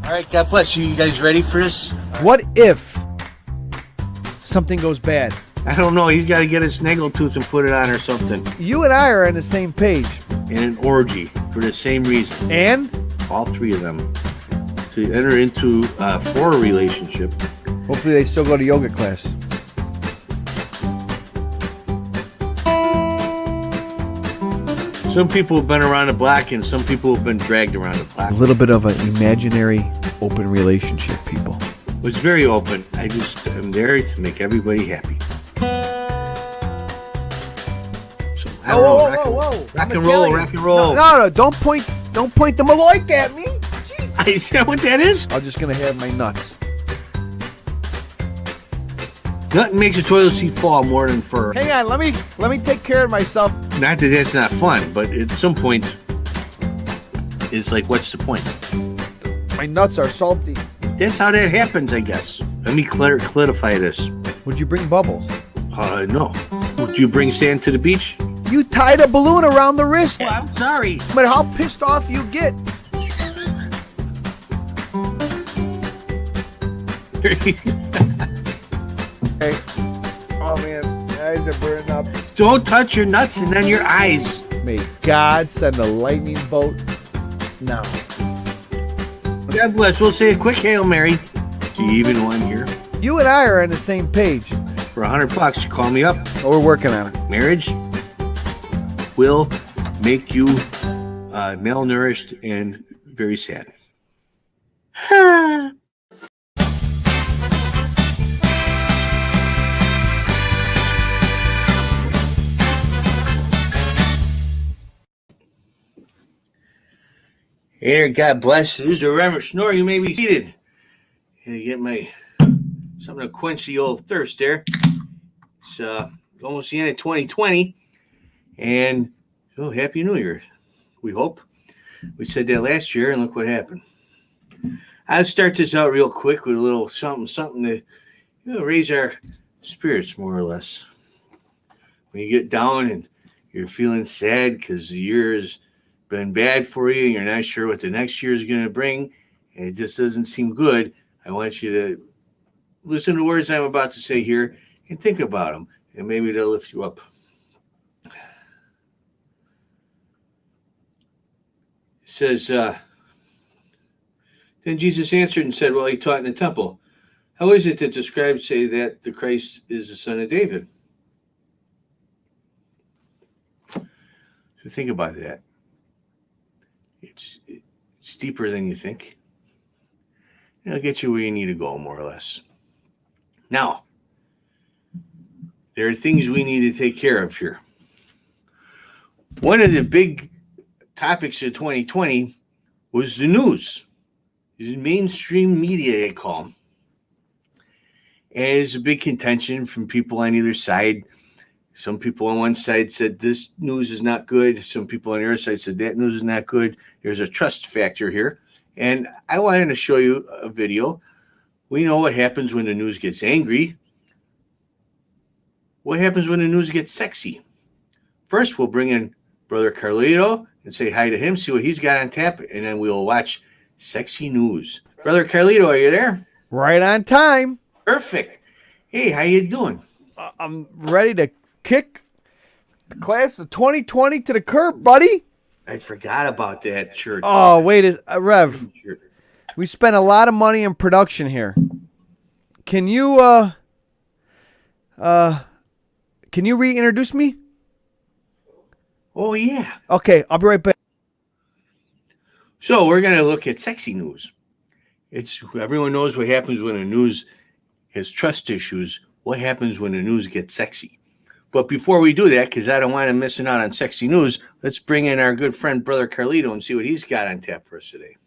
All right, God bless you. You guys ready for this? What if something goes bad? I don't know. He's got to get a snaggletooth and put it on or something. You and I are on the same page. In an orgy for the same reason. And? All three of them. To enter into for a relationship. Hopefully they still go to yoga class. Some people have been around the block and some people have been dragged around the block. A little bit of an imaginary open relationship, people. It's very open. I just am there to make everybody happy. So, rock and roll. No, don't point the Maloik at me. Jeez. Is that what that is? I'm just gonna have my nuts. Nothing makes a toilet seat fall more than fur. Hang on, let me take care of myself. Not that that's not fun, but at some point, it's like, what's the point? My nuts are salty. That's how that happens, I guess. Let me clarify this. Would you bring bubbles? No. Would you bring sand to the beach? You tied a balloon around the wrist. Oh, I'm sorry. But how pissed off you get? Hey. Oh man, my eyes are burning up. Don't touch your nuts and then your eyes. May God send a lightning bolt now. God bless. We'll say a quick Hail Mary. Do you even want here? You and I are on the same page. For $100, you call me up. Oh, we're working on it. Marriage will make you malnourished and very sad. Hey there, God bless. This is the Reverend Schnorr. You may be seated. Gonna get my something to quench the old thirst there. It's almost the end of 2020, and Happy New Year. We hope. We said that last year, and look what happened. I'll start this out real quick with a little something to raise our spirits more or less. When you get down and you're feeling sad because the year has been bad for you and you're not sure what the next year is going to bring, and it just doesn't seem good, I want you to listen to the words I'm about to say here and think about them, and maybe they'll lift you up. It says, then Jesus answered and said, while he taught in the temple, how is it that the scribes say that the Christ is the son of David? So think about that. It's deeper than you think. It'll get you where you need to go, more or less. Now, there are things we need to take care of here. One of the big topics of 2020 was the news. The mainstream media, they call them. And it's a big contention from people on either side. Some people on one side said this news is not good. Some people on the other side said that news is not good. There's a trust factor here. And I wanted to show you a video. We know what happens when the news gets angry. What happens when the news gets sexy? First, we'll bring in Brother Carlito and say hi to him, see what he's got on tap, and then we'll watch Sexy News. Brother Carlito, are you there? Right on time. Perfect. Hey, how you doing? I'm ready to kick the class of 2020 to the curb, buddy. I forgot about that church. Oh, wait, Rev. We spent a lot of money in production here. Can you reintroduce me? Oh, yeah. Okay, I'll be right back. So we're going to look at Sexy News. Everyone knows what happens when the news has trust issues. What happens when the news gets sexy? But before we do that, because I don't want him missing out on Sexy News, let's bring in our good friend, Brother Carlito, and see what he's got on tap for us today.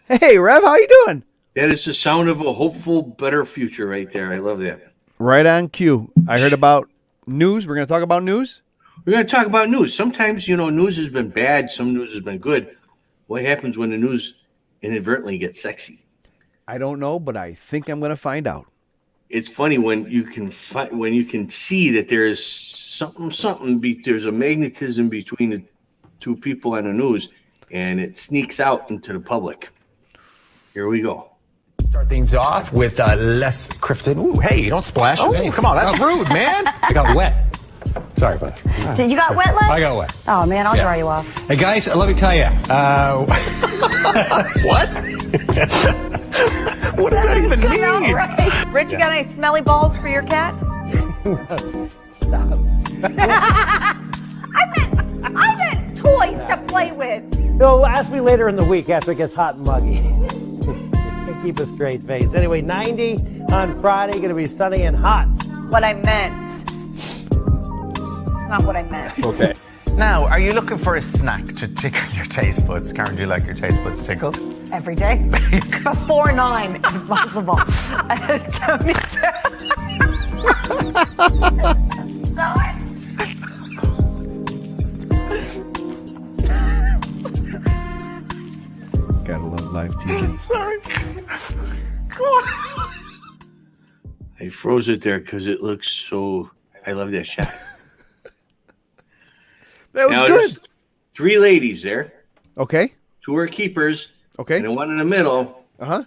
Hey, Rev, how you doing? That is the sound of a hopeful, better future right there. I love that. Right on cue. I heard about news. We're going to talk about news? We're going to talk about news. Sometimes, news has been bad. Some news has been good. What happens when the news inadvertently gets sexy? I don't know, but I think I'm going to find out. It's funny when you can see that there's something. There's a magnetism between the two people on the news, and it sneaks out into the public. Here we go. Start things off with Les Crifton. Ooh, hey, don't splash. Oh, hey, come on, that's rude, man. I got wet. Sorry about that. Did you got wet, Les? I got wet. Oh, man, I'll dry you off. Hey, guys, let me tell you. What? What does that even mean? Right. Rich, you got any smelly balls for your cats? I meant toys to play with. So ask me later in the week after it gets hot and muggy. Keep a straight face. Anyway, 90 on Friday, going to be sunny and hot. What I meant. It's not what I meant. Okay. Now, are you looking for a snack to tickle your taste buds? Karen, do you like your taste buds tickled? Every day. Before 9, if possible. Gotta love live TV. Sorry. I froze it there because it looks so. I love that shot. That was Now, good. there's 3 ladies there. Okay. 2 are keepers. Okay. And the one in the middle. Uh-huh.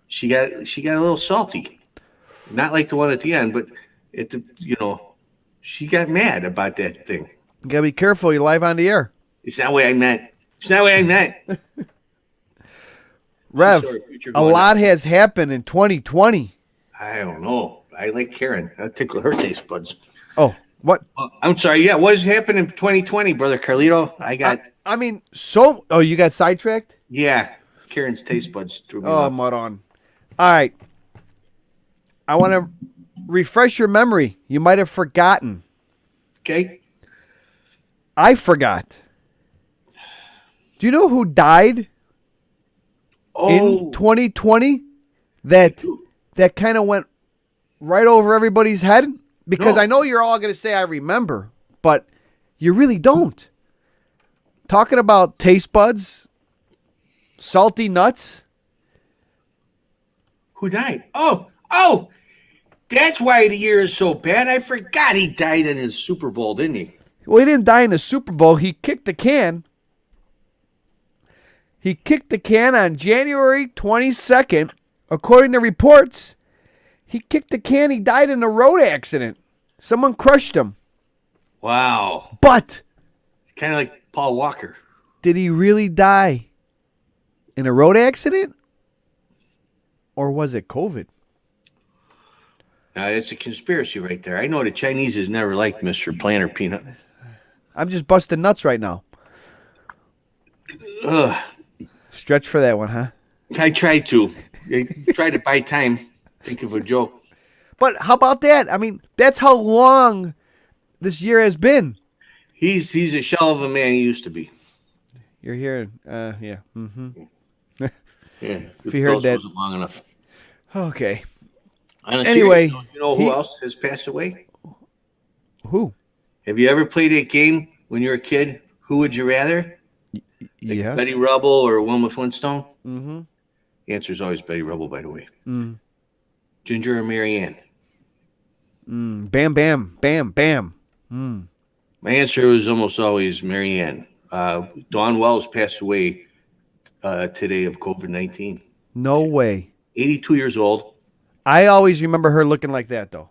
She got a little salty. Not like the one at the end, but she got mad about that thing. You gotta be careful. You're live on the air. It's not what I meant. It's not what I meant. Rev, Sorry, future a going lot up. has happened in 2020. I don't know. I like Karen. I'll tickle her taste buds. Oh, what? I'm sorry. Yeah, what has happened in 2020, brother Carlito? I mean, you got sidetracked? Yeah, Karen's taste buds threw me Oh, off. Maron. All right. I want to refresh your memory. You might have forgotten. Okay. I forgot. Do you know who died in 2020? That kind of went right over everybody's head? Because No. I know you're all going to say I remember, but you really don't. Talking about taste buds, salty nuts. Who died? Oh, that's why the year is so bad. I forgot he died in his Super Bowl, didn't he? Well, he didn't die in the Super Bowl. He kicked the can. He kicked the can on January 22nd. According to reports, he kicked the can. He died in a road accident. Someone crushed him. Wow. But Kind of like Paul Walker. did he really die in a road accident? Or was it COVID? Now, it's a conspiracy right there. I know the Chinese has never liked Mr. Planner Peanut. I'm just busting nuts right now. Ugh. Stretch for that one, huh? I tried to. I tried to buy time. Think of a joke. But how about that? I mean, that's how long this year has been. He's a shell of a man he used to be. You're hearing, yeah. Mm-hmm. Yeah. If you heard that. Wasn't long enough. Okay. On a Anyway, serious note, you know who else has passed away? Who? Have you ever played a game when you were a kid? Who would you rather? Yes. Betty Rubble or Wilma Flintstone? Mm-hmm. The answer is always Betty Rubble, by the way. Mm. Ginger or Mary Ann? Bam, bam, bam, bam. My answer was almost always Mary Ann. Dawn Wells passed away today of COVID-19. No way. 82 years old. I always remember her looking like that, though.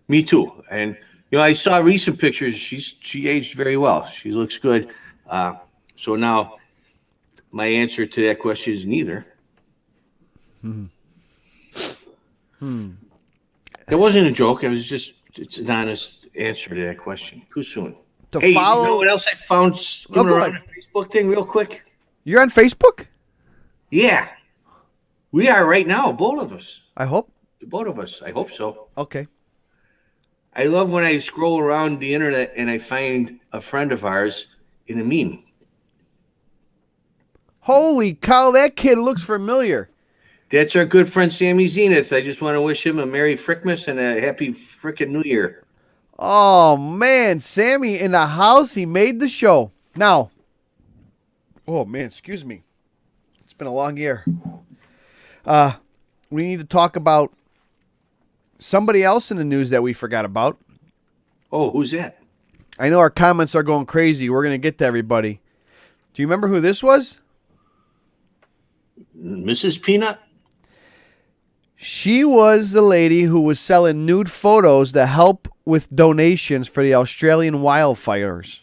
Me too. And I saw recent pictures. She aged very well. She looks good. So now, my answer to that question is neither. That wasn't a joke. It was it's an honest answer to that question. Too soon. To Hey, follow. you know what else I found swimming go around ahead. the Facebook thing real quick? You're on Facebook? Yeah. We are right now, both of us. I hope. Both of us. I hope so. Okay. I love when I scroll around the internet and I find a friend of ours in a meme. Holy cow, that kid looks familiar. That's our good friend Sammy Zenith. I just want to wish him a Merry Frickmas and a Happy Frickin' New Year. Oh, man. Sammy in the house. He made the show. Now, Oh, man, excuse me. It's been a long year. We need to talk about somebody else in the news that we forgot about. Oh, who's that? I know our comments are going crazy. We're going to get to everybody. Do you remember who this was? Mrs. Peanut? She was the lady who was selling nude photos to help with donations for the Australian wildfires.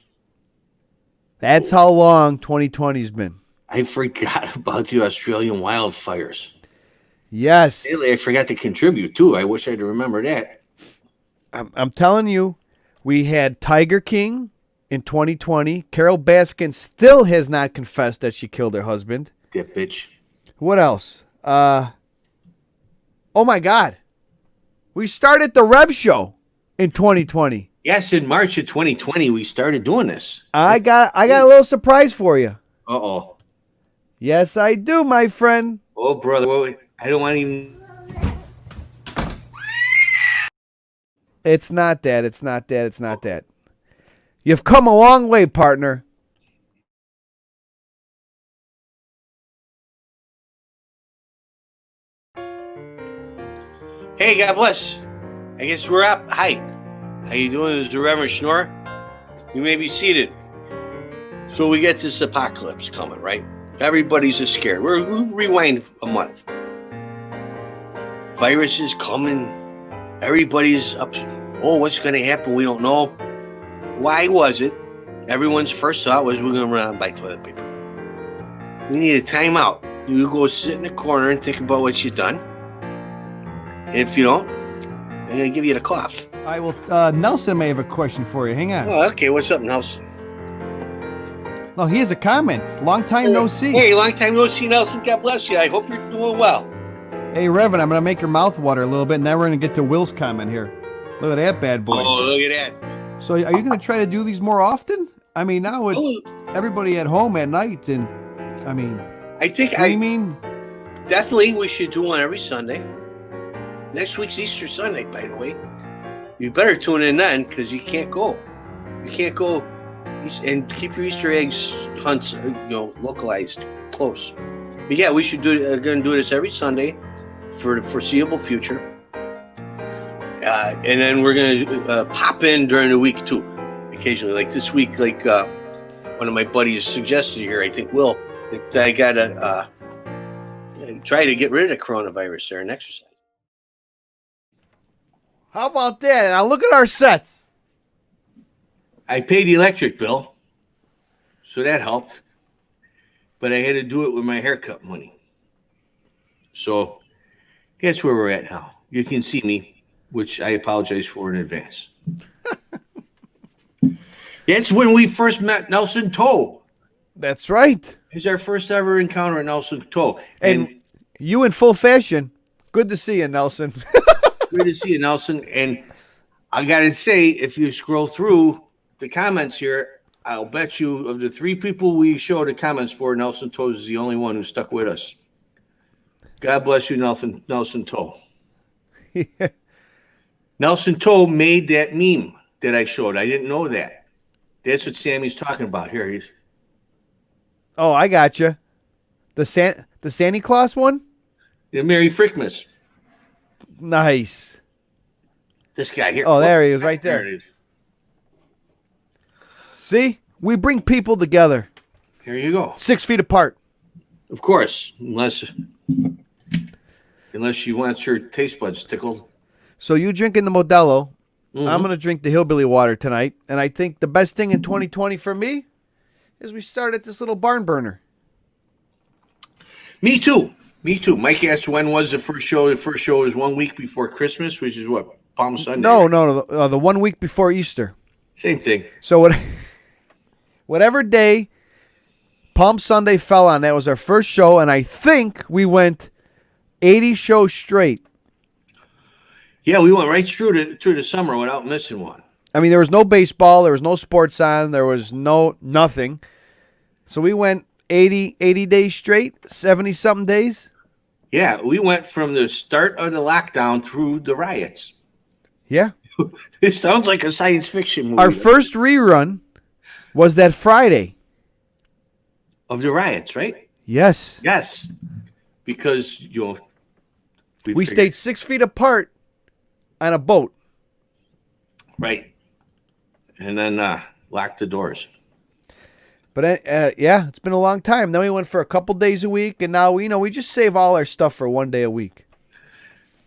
That's how long 2020's been. I forgot about the Australian wildfires. Yes. Lately, I forgot to contribute, too. I wish I'd remember that. I'm telling you, we had Tiger King in 2020. Carol Baskin still has not confessed that she killed her husband. That bitch. What else? Oh, my God. We started the Rev Show in 2020. Yes, in March of 2020, we started doing this. I got a little surprise for you. Uh-oh. Yes, I do, my friend. Oh, brother. Wait. I don't want to even... It's not that. It's not that. It's not that. You've come a long way, partner. Hey, God bless. I guess we're up. Hi. How you doing? This is the Reverend Schnorr. You may be seated. So we get this apocalypse coming, right? Everybody's scared. We'll rewind a month. Virus is coming. Everybody's up. Oh, what's going to happen? We don't know. Why was it? Everyone's first thought was we're going to run out and buy toilet paper. We need a timeout. You go sit in the corner and think about what you've done. And if you don't, I'm going to give you the cough. I will. Nelson may have a question for you. Hang on. Oh, okay. What's up, Nelson? No, he has a comment. Long time no see. Hey, long time no see, Nelson. God bless you. I hope you're doing well. Hey, Reverend, I'm going to make your mouth water a little bit, and then we're going to get to Will's comment here. Look at that bad boy. Oh, look at that. So are you going to try to do these more often? I mean, now with everybody at home at night, and, I mean, I think streaming. Definitely we should do one every Sunday. Next week's Easter Sunday, by the way. You better tune in then, because you can't go. You can't go and keep your Easter eggs hunts, localized, close. But yeah, we should going to do this every Sunday for the foreseeable future. And then we're going to pop in during the week too, occasionally. Like this week, like one of my buddies suggested here, I think Will, that I got to try to get rid of the coronavirus there and exercise. How about that? Now look at our sets. I paid the electric bill, so that helped. But I had to do it with my haircut money. So that's where we're at now. You can see me, which I apologize for in advance. That's when we first met Nelson Toe. That's right. It's our first ever encounter at Nelson Toe. And you in full fashion. Good to see you, Nelson. Good to see you, Nelson. And I got to say, if you scroll through the comments here, I'll bet you of the three people we showed the comments for, Nelson Toe is the only one who stuck with us. God bless you, Nelson Toe. Nelson Toe made that meme that I showed. I didn't know that. That's what Sammy's talking about here. Oh, I got you. The Santa Claus one? The Merry Frickmas. Nice. This guy here. Oh, there he is, right there. There it is. See? We bring people together. Here you go. 6 feet apart. Of course, unless she wants her taste buds tickled. So you drinking the Modelo. Mm-hmm. I'm going to drink the hillbilly water tonight. And I think the best thing in 2020 for me is we started this little barn burner. Me too. Mike asked when was the first show. The first show is 1 week before Christmas, which is what? Palm Sunday? No. The 1 week before Easter. Same thing. So whatever day Palm Sunday fell on, that was our first show. And I think we went 80 shows straight. Yeah, we went right through the summer without missing one. I mean, there was no baseball. There was no sports on. There was nothing. So we went 80 days straight, 70-something days. Yeah, we went from the start of the lockdown through the riots. Yeah. It sounds like a science fiction movie. Our first rerun was that Friday. of the riots, right? Yes. Yes, because We figured- stayed 6 feet apart on a boat. right, and then locked the doors. But yeah, it's been a long time. Then we went for a couple days a week, and now we just save all our stuff for 1 day a week.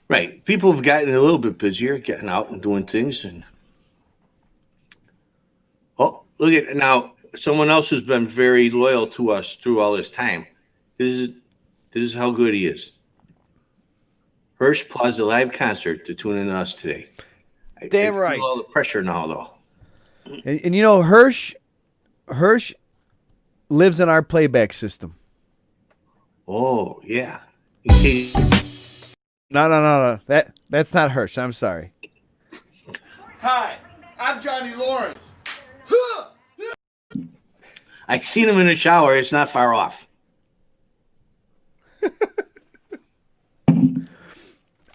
Right, people have gotten a little bit busier, getting out and doing things, and look at now. Someone else who's been very loyal to us through all this time. This is how good he is. Hirsch paused a live concert to tune in to us today. I Damn feel right. all the pressure now, though. And Hirsch lives in our playback system. Oh yeah. In case- No. That's not Hirsch. I'm sorry. Hi, I'm Johnny Lawrence. I seen him in the shower. It's not far off.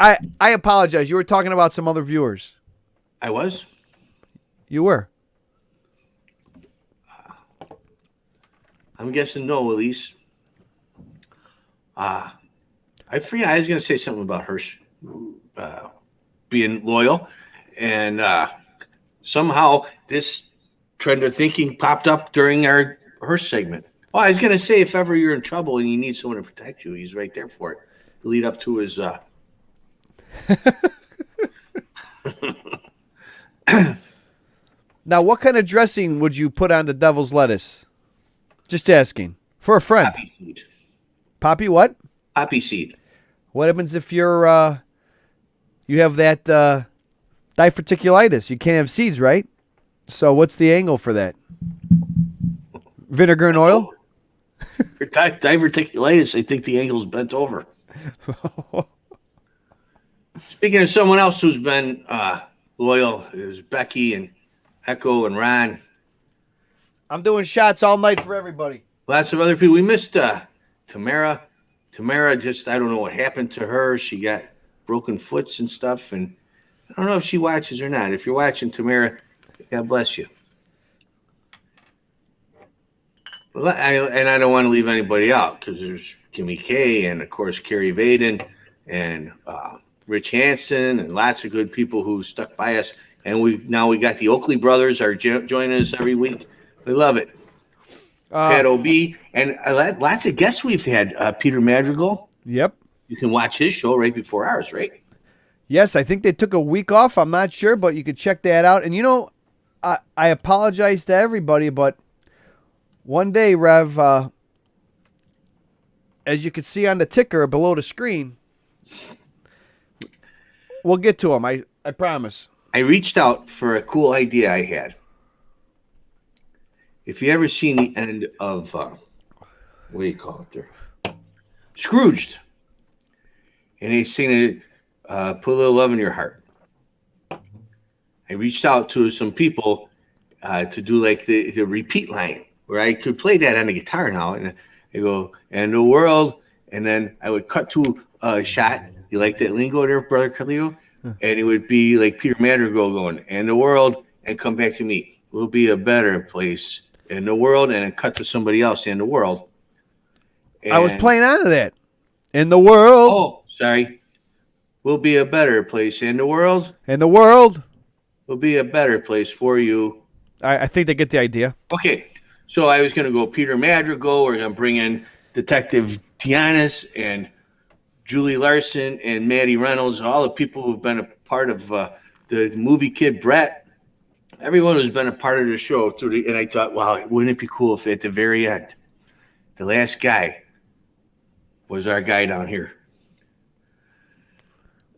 I apologize. You were talking about some other viewers. I was. You were. I'm guessing no, Elise. I forget. I was going to say something about Hirsch being loyal, and somehow this trend of thinking popped up during our Hirsch segment. Oh, I was going to say, if ever you're in trouble and you need someone to protect you, he's right there for it. To lead up to his. Now, what kind of dressing would you put on the devil's lettuce? Just asking. For a friend. Poppy seed. Poppy what? Poppy seed. What happens if you're you have that diverticulitis? You can't have seeds, right? So what's the angle for that? Vinegar and oil? For diverticulitis, I think the angle's bent over. Speaking of someone else who's been loyal, is Becky and Echo and Ron. I'm doing shots all night for everybody. Lots of other people. We missed Tamara. Tamara just, I don't know what happened to her. She got broken foots and stuff, and I don't know if she watches or not. If you're watching, Tamara, God bless you. Well, I don't want to leave anybody out because there's Kimmy K and, of course, Carrie Vaden and Rich Hansen and lots of good people who stuck by us. And we got the Oakley brothers are joining us every week. We love it. Pat OB and lots of guests we've had. Peter Madrigal. Yep. You can watch his show right before ours, right? Yes, I think they took a week off. I'm not sure, but you could check that out. And I apologize to everybody, but one day, Rev, as you can see on the ticker below the screen, we'll get to them. I promise. I reached out for a cool idea I had. If you ever seen the end of what do you call it there? Scrooged. And they sing it, Put a Little Love in Your Heart. I reached out to some people to do like the repeat line where I could play that on the guitar now. And I go, and the world. And then I would cut to a shot. You like that lingo there, Brother Carlito? And it would be like Peter Madrigal going, and the world, and come back to me. Will be a better place in the world, and then cut to somebody else in the world. I was And- playing out of that. In the world. Oh, sorry. Will be a better place in the world. In the world. Will be a better place for you. I think they get the idea. Okay, so I was going to go Peter Madrigal. We're going to bring in Detective Tianis and Julie Larson and Maddie Reynolds, all the people who've been a part of the movie Kid Brett, everyone who's been a part of the show. And I thought, wow, wouldn't it be cool if at the very end, the last guy was our guy down here.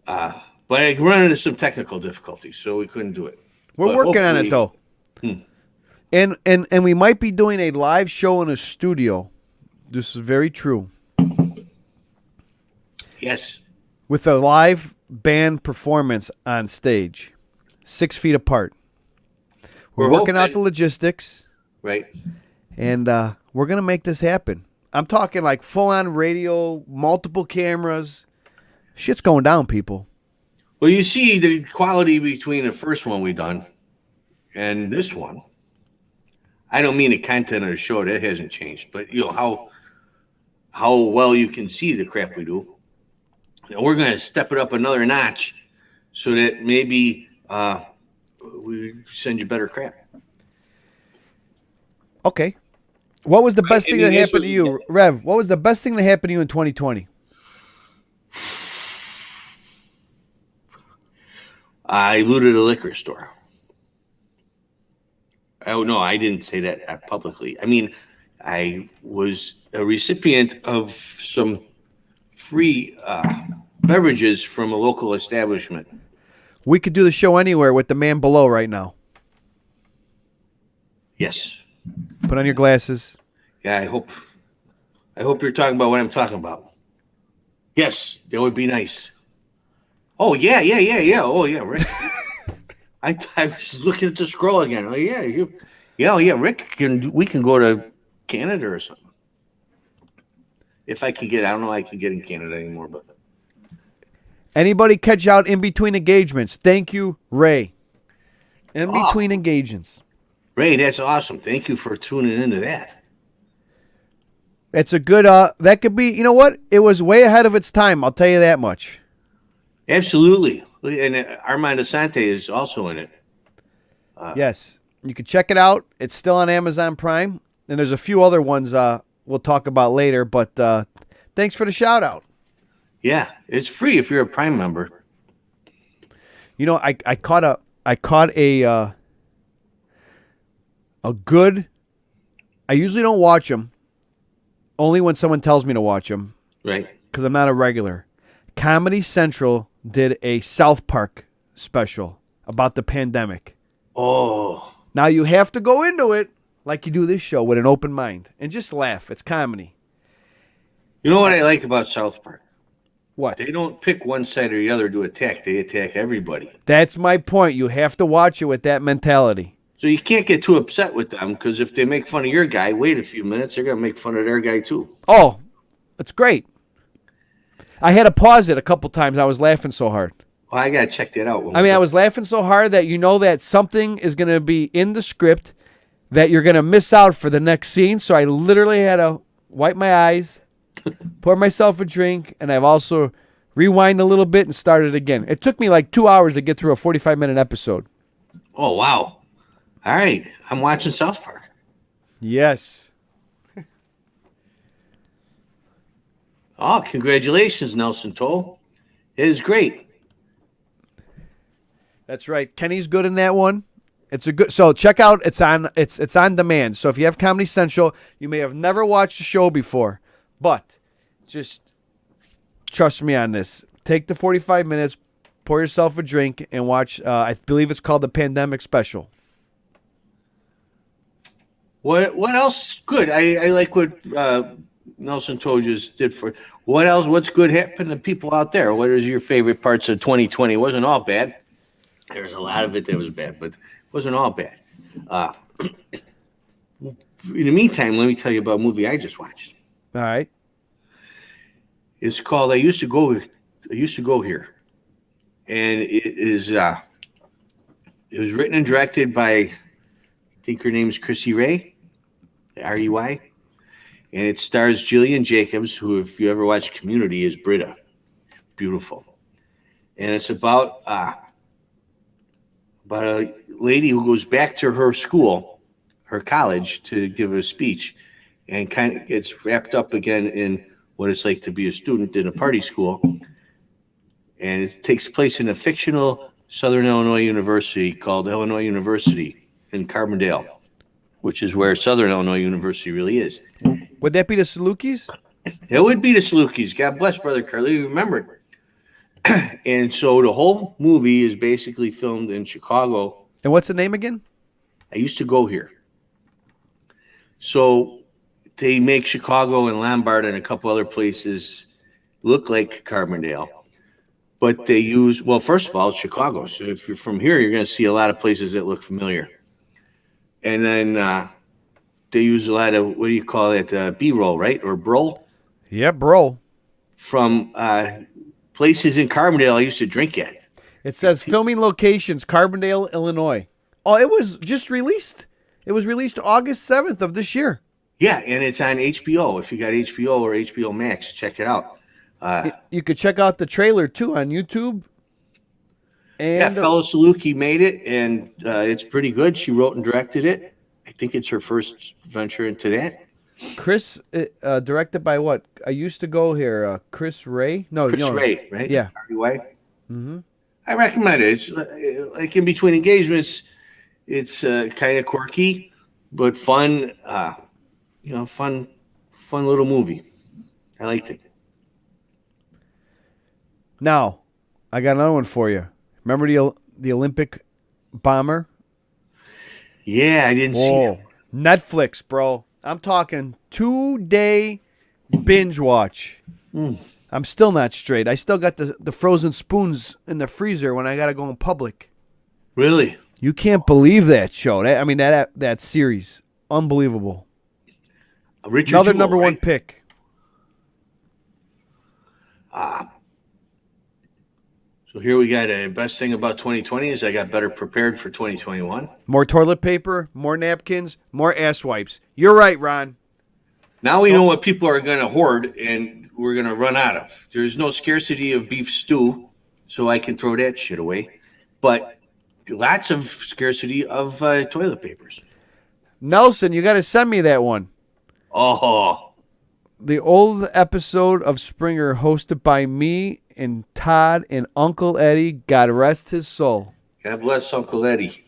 But I run into some technical difficulties, so we couldn't do it. We're But working on it, though. hopefully- And we might be doing a live show in a studio. This is very true. Yes. With a live band performance on stage, 6 feet apart. We're We're working out hoping. the logistics, Right. and we're going to make this happen. I'm talking like full-on radio, multiple cameras. Shit's going down, people. Well, you see the quality between the first one we done and this one. I don't mean the content of the show, that hasn't changed, but you know how well you can see the crap we do. And we're going to step it up another notch so that maybe we send you better crap. Okay. What was the best I thing mean, that this happened to was- you, Rev? What was the best thing that happened to you in 2020? I looted a liquor store. Oh, no, I didn't say that publicly. I mean, I was a recipient of some free beverages from a local establishment. We could do the show anywhere with the man below right now. Yes. Put on your glasses. Yeah, I hope you're talking about what I'm talking about. Yes, that would be nice. Oh, yeah. Oh, yeah, Rick. I was looking at the scroll again. Oh, yeah, Rick, we can go to Canada or something. If I can get, I don't know if I can get in Canada anymore, but Anybody catch out in between engagements? Thank you, Ray. In between engagements. Ray, that's awesome. Thank you for tuning into that. It's a good, that could be, you know what? It was way ahead of its time. I'll tell you that much. Absolutely. And Armand Asante is also in it. Yes. You can check it out. It's still on Amazon Prime. And there's a few other ones we'll talk about later. But thanks for the shout out. Yeah, it's free if you're a Prime member. You know, I caught a good. I usually don't watch them. Only when someone tells me to watch them. Right. Because I'm not a regular. Comedy Central did a South Park special about the pandemic. Oh. Now you have to go into it like you do this show with an open mind and just laugh. It's comedy. You know what I like about South Park? What? They don't pick one side or the other to attack. They attack everybody. That's my point. You have to watch it with that mentality. So you can't get too upset with them because if they make fun of your guy, wait a few minutes, they're going to make fun of their guy too. Oh, that's great. I had to pause it a couple times. I was laughing so hard. Well, I got to check that out. I was laughing so hard that you know that something is going to be in the script that you're going to miss out for the next scene. So I literally had to wipe my eyes, pour myself a drink, and I've also rewind a little bit and started again. It took me like 2 hours to get through a 45-minute episode. Oh, wow. All right. I'm watching South Park. Yes. Oh, congratulations, Nelson Toll. It is great. That's right. Kenny's good in that one. It's a good. So check out. It's on demand. So if you have Comedy Central, you may have never watched the show before, but just trust me on this. Take the 45 minutes, pour yourself a drink, and watch. I believe it's called the Pandemic Special. What else? Good. I like what Nelson Toll just did for. What else? What's good happened to people out there? What is your favorite parts of 2020? It wasn't all bad. There was a lot of it that was bad, but it wasn't all bad. In the meantime, let me tell you about a movie I just watched. All right. It's called I Used to Go Here. And it is it was written and directed by, I think her name is Chrissy Ray, R-E-Y. And it stars Jillian Jacobs, who, if you ever watch Community, is Britta. Beautiful. And it's about a lady who goes back to her school, her college, to give a speech, and kind of gets wrapped up again in what it's like to be a student in a party school. And it takes place in a fictional Southern Illinois university called Illinois University in Carbondale, which is where Southern Illinois University really is. Would that be the Salukis? It would be the Salukis. God bless, Brother Carly. You remembered. And so the whole movie is basically filmed in Chicago. And what's the name again? I Used to Go Here. So they make Chicago and Lombard and a couple other places look like Carbondale. But they use, well, first of all, it's Chicago. So if you're from here, you're going to see a lot of places that look familiar. And then they use a lot of, what do you call it, B-roll, right? Or bro? Yeah, bro. From places in Carbondale I used to drink at. It says filming locations, Carbondale, Illinois. Oh, it was just released. It was released August 7th of this year. Yeah, and it's on HBO. If you got HBO or HBO Max, check it out. You could check out the trailer too on YouTube. And Fellow Saluki made it, and it's pretty good. She wrote and directed it. I think it's her first venture into that. Chris, directed by what? I used to go here. Chris Ray? Chris Ray, right? Yeah. Harvey White. Mm-hmm. I recommend it. It's like In Between Engagements. It's kind of quirky, but fun. Fun little movie. I liked it. Now, I got another one for you. Remember the Olympic bomber? Yeah, I didn't see it. Netflix, bro. I'm talking 2-day binge watch. I'm still not straight. I still got the frozen spoons in the freezer when I got to go in public. Really? You can't believe that show. That series. Unbelievable. Richard Another Jewell, number one right? pick. So here we got a best thing about 2020 is I got better prepared for 2021. More toilet paper, more napkins, more ass wipes. You're right, Ron. Now we know what people are going to hoard and we're going to run out of. There's no scarcity of beef stew, so I can throw that shit away. But lots of scarcity of toilet papers. Nelson, you got to send me that one. Oh. The old episode of Springer hosted by me and Todd and Uncle Eddie. God rest his soul. God bless Uncle Eddie.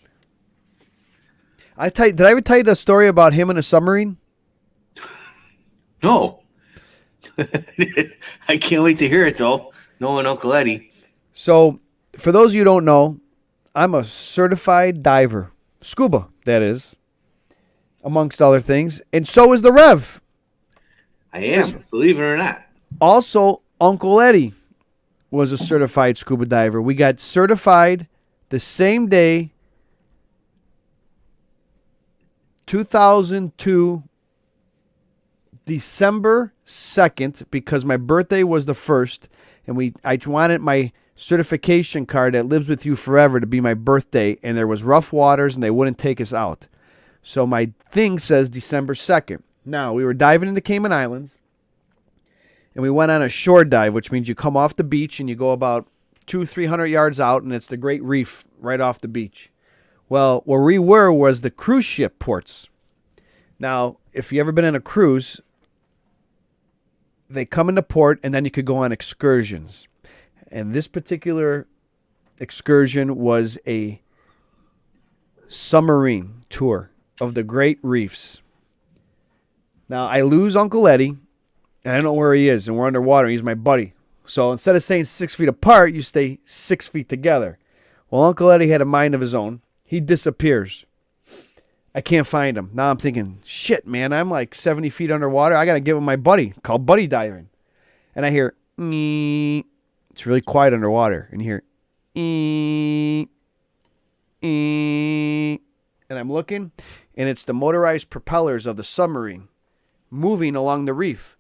Did I ever tell you the story about him in a submarine? No. I can't wait to hear it, though, knowing Uncle Eddie. So, for those of you who don't know, I'm a certified diver. Scuba, that is. Amongst other things. And so is the Rev. I am, believe it or not. Also, Uncle Eddie was a certified scuba diver. We got certified the same day, 2002, December 2nd, because my birthday was the 1st, and I wanted my certification card that lives with you forever to be my birthday, and there was rough waters, and they wouldn't take us out. So my thing says December 2nd. Now, we were diving in the Cayman Islands, and we went on a shore dive, which means you come off the beach and you go about 200-300 yards out, and it's the Great Reef right off the beach. Well, where we were was the cruise ship ports. Now, if you ever been in a cruise, they come into port, and then you could go on excursions. And this particular excursion was a submarine tour of the Great Reefs. Now, I lose Uncle Eddie, and I don't know where he is, and we're underwater. He's my buddy. So instead of staying 6 feet apart, you stay 6 feet together. Well, Uncle Eddie had a mind of his own. He disappears. I can't find him. Now I'm thinking, shit, man, I'm like 70 feet underwater. I got to give him my buddy, called buddy diving. And I hear, it's really quiet underwater. And you hear, and I'm looking, and it's the motorized propellers of the submarine moving along the reef.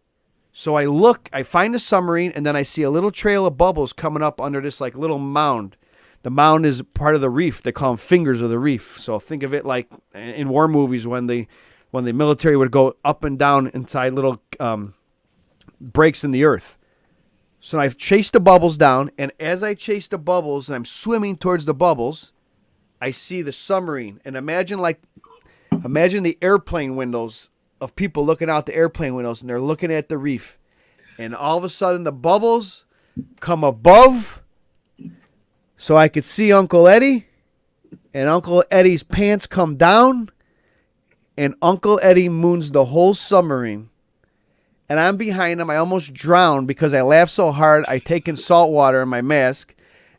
So I look, I find the submarine, and then I see a little trail of bubbles coming up under this like little mound. The mound is part of the reef. They call them fingers of the reef. So think of it like in war movies when the military would go up and down inside little breaks in the earth. So I've chased the bubbles down, and as I chase the bubbles and I'm swimming towards the bubbles, I see the submarine. And imagine the airplane windows of people looking out the airplane windows, and they're looking at the reef. And all of a sudden the bubbles come above, so I could see Uncle Eddie, and Uncle Eddie's pants come down, and Uncle Eddie moons the whole submarine. And I'm behind him. I almost drowned because I laughed so hard I taken salt water in my mask.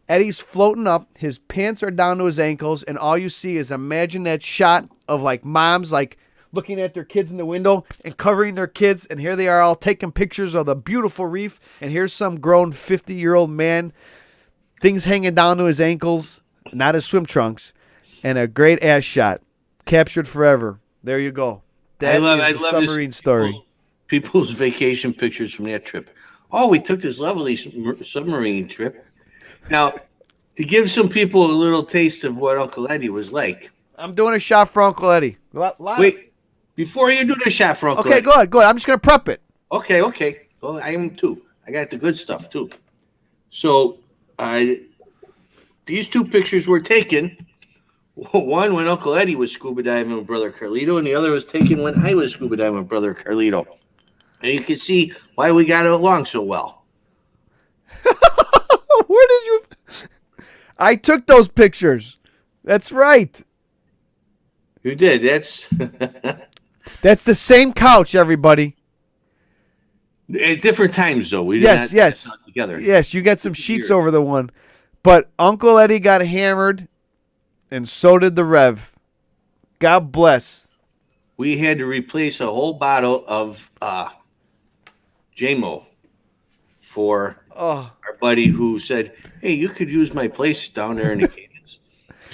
Eddie's floating up. His pants are down to his ankles, and all you see is, imagine that shot of like moms like looking at their kids in the window and covering their kids, and here they are all taking pictures of the beautiful reef, and here's some grown 50-year-old man, things hanging down to his ankles, not his swim trunks, and a great ass shot. Captured forever. There you go. That is the submarine story. People's vacation pictures from that trip. Oh, we took this lovely submarine trip. Now, to give some people a little taste of what Uncle Eddie was like, I'm doing a shot for Uncle Eddie. Wait, before you do the shot for Uncle Okay, Eddie. go ahead. I'm just gonna prep it. Okay. Well, I am too. I got the good stuff too. So, these two pictures were taken. One when Uncle Eddie was scuba diving with Brother Carlito, and the other was taken when I was scuba diving with Brother Carlito. And you can see why we got along so well. Where did you? I took those pictures. That's right. You did. That's That's the same couch, everybody. at different times, though. We did Yes. not together. Yes, you got some sheets over the one. But Uncle Eddie got hammered, and so did the Rev. God bless. We had to replace a whole bottle of JMO for our buddy who said, "Hey, you could use my place down there in the canyons."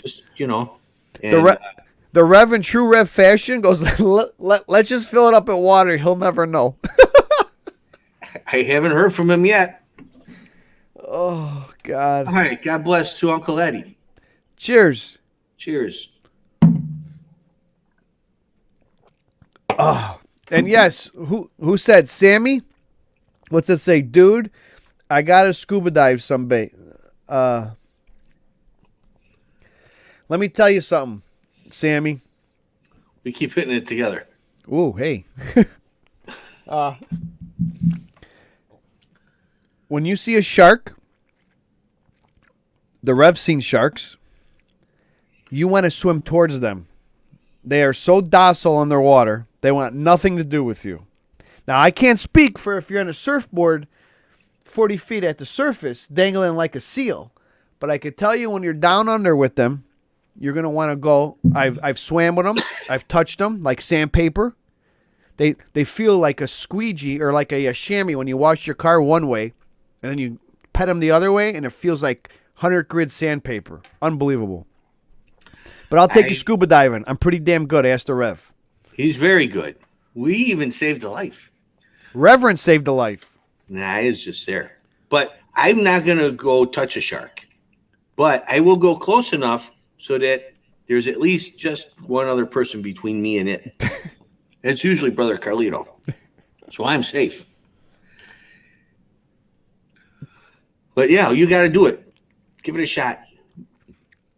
Just And, The Rev in true Rev fashion goes, let's just fill it up with water. He'll never know. I haven't heard from him yet. Oh, God. All right. God bless to Uncle Eddie. Cheers. Cheers. And yes, who said Sammy? What's it say? Dude, I got to scuba dive someday. Let me tell you something, Sammy. We keep hitting it together. Ooh, hey. When you see a shark, the Rev's seen sharks, you want to swim towards them. They are so docile underwater, they want nothing to do with you. Now, I can't speak for if you're on a surfboard 40 feet at the surface, dangling like a seal, but I could tell you when you're down under with them, you're going to want to go. I've swam with them. I've touched them like sandpaper. They feel like a squeegee or like a chamois when you wash your car one way, and then you pet them the other way, and it feels like 100 grit sandpaper. Unbelievable. But I'll take you scuba diving. I'm pretty damn good. Ask the Rev. He's very good. We even saved a life. Reverend saved a life. Nah, it's just there. But I'm not going to go touch a shark. But I will go close enough so that there's at least just one other person between me and it. It's usually Brother Carlito. So I'm safe. But yeah, you got to do it. Give it a shot.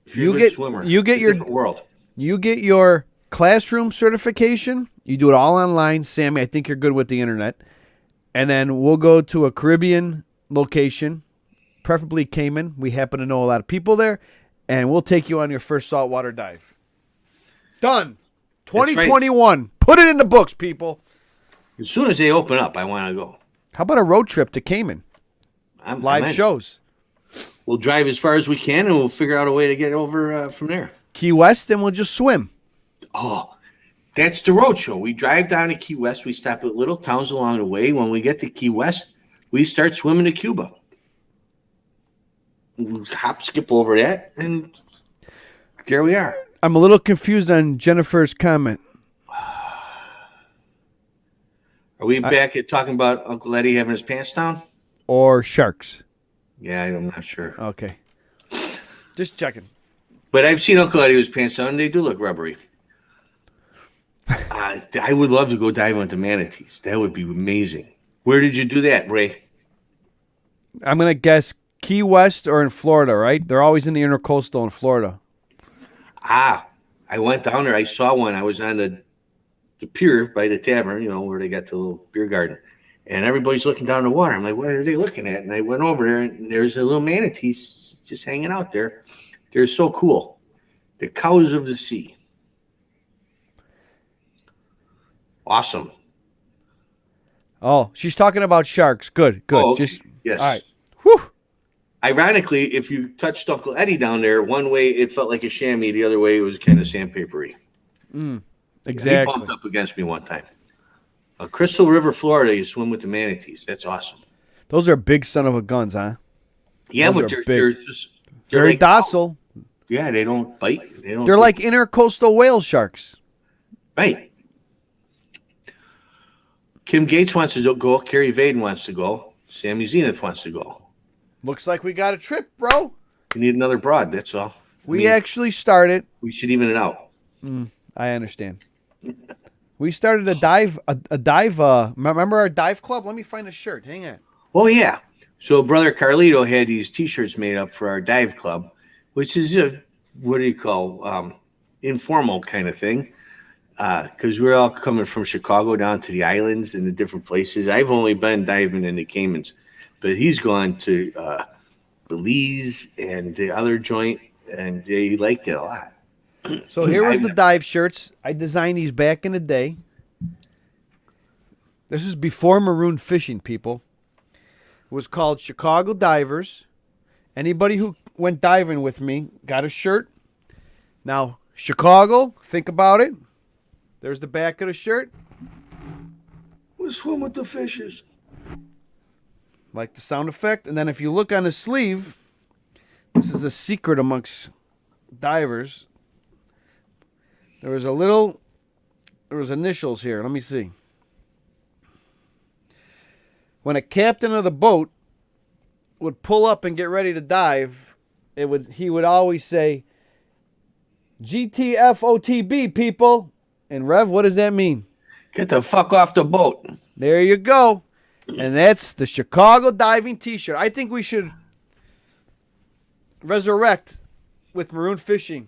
If you're a good swimmer, you get it's a your different world. You get your classroom certification. You do it all online, Sammy. I think you're good with the internet. And then we'll go to a Caribbean location, preferably Cayman. We happen to know a lot of people there. And we'll take you on your first saltwater dive. Done. 2021. Right. Put it in the books, people. As soon as they open up, I want to go. How about a road trip to Cayman? Live shows. We'll drive as far as we can, and we'll figure out a way to get over from there. Key West, and we'll just swim. Oh, that's the road show. We drive down to Key West. We stop at little towns along the way. When we get to Key West, we start swimming to Cuba. We hop, skip over that, and there we are. I'm a little confused on Jennifer's comment. Are we back at talking about Uncle Eddie having his pants down? Or sharks? Yeah, I'm not sure. Okay. Just checking. But I've seen Uncle Eddie with his pants down, and they do look rubbery. I would love to go diving with the manatees. That would be amazing. Where did you do that, Ray? I'm going to guess Key West or in Florida, right? They're always in the Intercoastal in Florida. I went down there. I saw one. I was on the pier by the tavern, where they got the little beer garden. And everybody's looking down the water. I'm like, what are they looking at? And I went over there, and there's a little manatee just hanging out there. They're so cool. The cows of the sea. Awesome. Oh, she's talking about sharks. Good. Oh, okay. Yes. All right. Whew. Ironically, if you touched Uncle Eddie down there, one way it felt like a chamois, the other way it was kind of sandpapery. Exactly. He bumped up against me one time. Crystal River, Florida, you swim with the manatees. That's awesome. Those are big son of a guns, huh? Yeah, Those but they're just very like, docile. Yeah, they don't bite. They're like intercoastal whale sharks. Right. Kim Gates wants to go. Carrie Vaden wants to go. Sammy Zenith wants to go. Looks like we got a trip, bro. We need another broad. That's all. We actually started. We should even it out. I understand. We started a dive. Remember our dive club? Let me find a shirt. Hang on. Oh, yeah. So Brother Carlito had these T-shirts made up for our dive club, which is a, what do you call, informal kind of thing. Because we're all coming from Chicago down to the islands and the different places. I've only been diving in the Caymans, but he's gone to Belize and the other joint, and they like it a lot. So here was the dive shirts. I designed these back in the day. This is before Maroon Fishing, people. It was called Chicago Divers. Anybody who went diving with me got a shirt. Now, Chicago, think about it. There's the back of the shirt. We'll swim with the fishes. Like the sound effect. And then if you look on the sleeve, this is a secret amongst divers. There was initials here. Let me see. When a captain of the boat would pull up and get ready to dive, he would always say, GTFOTB, people. And Rev, what does that mean? Get the fuck off the boat. There you go. And that's the Chicago Diving T-shirt. I think we should resurrect with Maroon Fishing.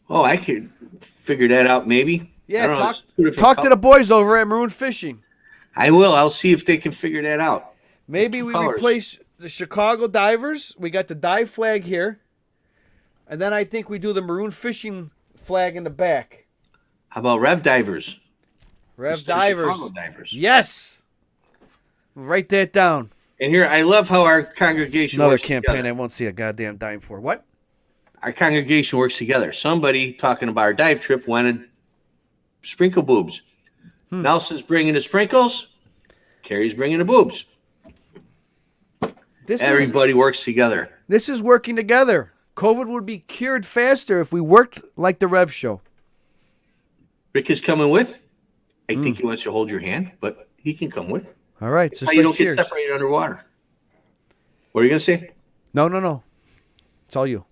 Oh, I could figure that out maybe. Yeah, I don't know, talk to the boys over at Maroon Fishing. I will. I'll see if they can figure that out. Maybe we replace the Chicago Divers. We got the dive flag here. And then I think we do the Maroon Fishing flag in the back. How about Rev Divers? Rev Instead of Divers. Chicago Divers. Yes. Write that down. And here, I love how our congregation Another works campaign together. I won't see a goddamn dime for. What? Our congregation works together. Somebody talking about our dive trip wanted sprinkle boobs. Nelson's bringing the sprinkles. Carrie's bringing the boobs. Everybody works together. This is working together. COVID would be cured faster if we worked like the Rev Show. Rick is coming with. I think he wants to hold your hand, but he can come with. All right. That's So how you don't get separated underwater. What are you going to say? No. It's all you.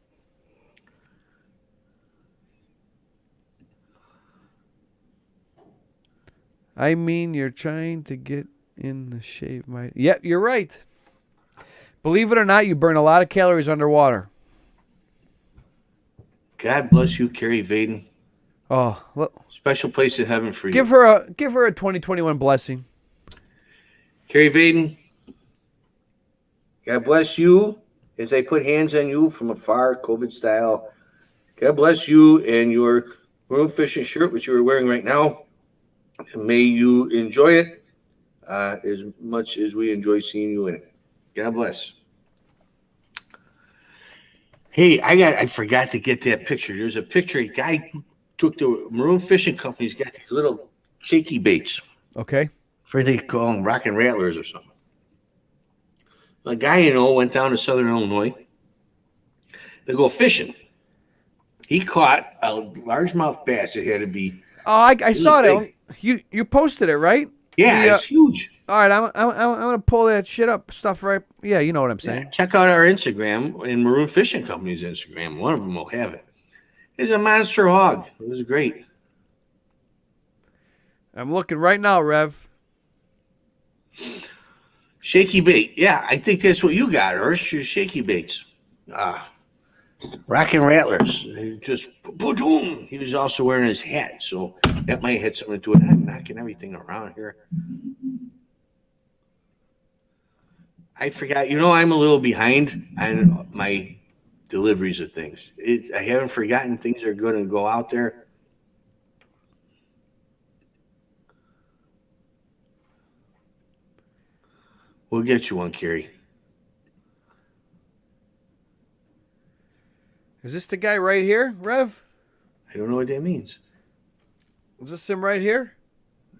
I mean, you're trying to get in the shape. Yeah, you're right. Believe it or not, you burn a lot of calories underwater. God bless you, Carrie Vaden. Oh, look. Special place in heaven for you. Give her a 2021 blessing. Carrie Vaden, God bless you as I put hands on you from afar, COVID style. God bless you and your Maroon Fishing shirt, which you are wearing right now. And may you enjoy it as much as we enjoy seeing you in it. God bless. Hey, I forgot to get that picture. There's a picture. A guy took the Maroon Fishing Company. He's got these little shaky baits. Okay. I think they call them rockin' rattlers or something. A guy went down to southern Illinois. They go fishing. He caught a largemouth bass. It had to be. Oh, I saw it. You posted it, right? Yeah, it's huge. All right, I'm gonna pull that shit up stuff right. Yeah, you know what I'm saying. Yeah, check out our Instagram and Maroon Fishing Company's Instagram. One of them will have it. It's a monster hog. It was great. I'm looking right now, Rev. Shaky bait. Yeah, I think that's what you got, Hirsch. Your shaky baits. Rockin' rattlers. They just boom. He was also wearing his hat, so that might have had something to do with it. I'm knocking everything around here. I forgot. I'm a little behind on my deliveries of things. I haven't forgotten things are going to go out there. We'll get you one, Carrie. Is this the guy right here, Rev? I don't know what that means. Is this him right here?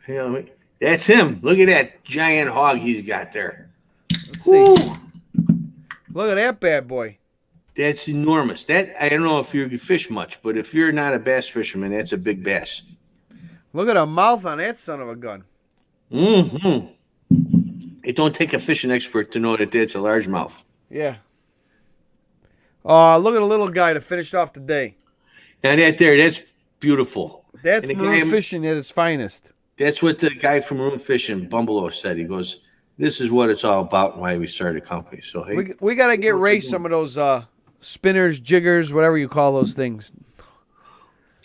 Yeah, that's him. Look at that giant hog he's got there. Let's see. Look at that bad boy. That's enormous. I don't know if you fish much, but if you're not a bass fisherman, that's a big bass. Look at the mouth on that son of a gun. Mm-hmm. It don't take a fishing expert to know that that's a largemouth. Yeah. Look at a little guy to finish off the day. Now that's beautiful. That's And the maroon guy- fishing at its finest. That's what the guy from Maroon Fishing, Bumbelow, said. He goes, "This is what it's all about and why we started a company." So hey, We got to get Ray some of those spinners, jiggers, whatever you call those things.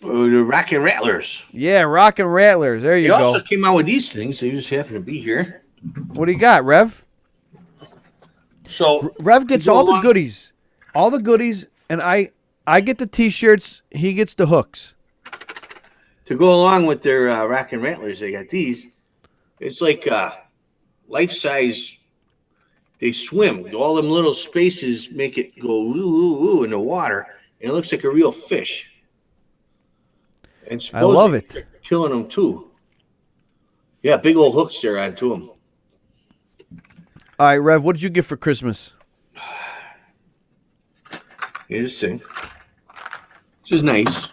the Rockin' Rattlers. Yeah, rockin' rattlers. There He you also go. came out with these things. They just happen to be here. What do you got, Rev? So Rev gets to go all the along- goodies. All the goodies, and I get the T-shirts. He gets the hooks. To go along with their Rockin' Rattlers, they got these. It's like life size. They swim. All them little spaces make it go ooh, ooh, ooh in the water, and it looks like a real fish. And I love supposedly it. they're killing them too. Yeah, big old hooks there onto them. All right, Rev, what did you get for Christmas? Here's the thing. This is nice.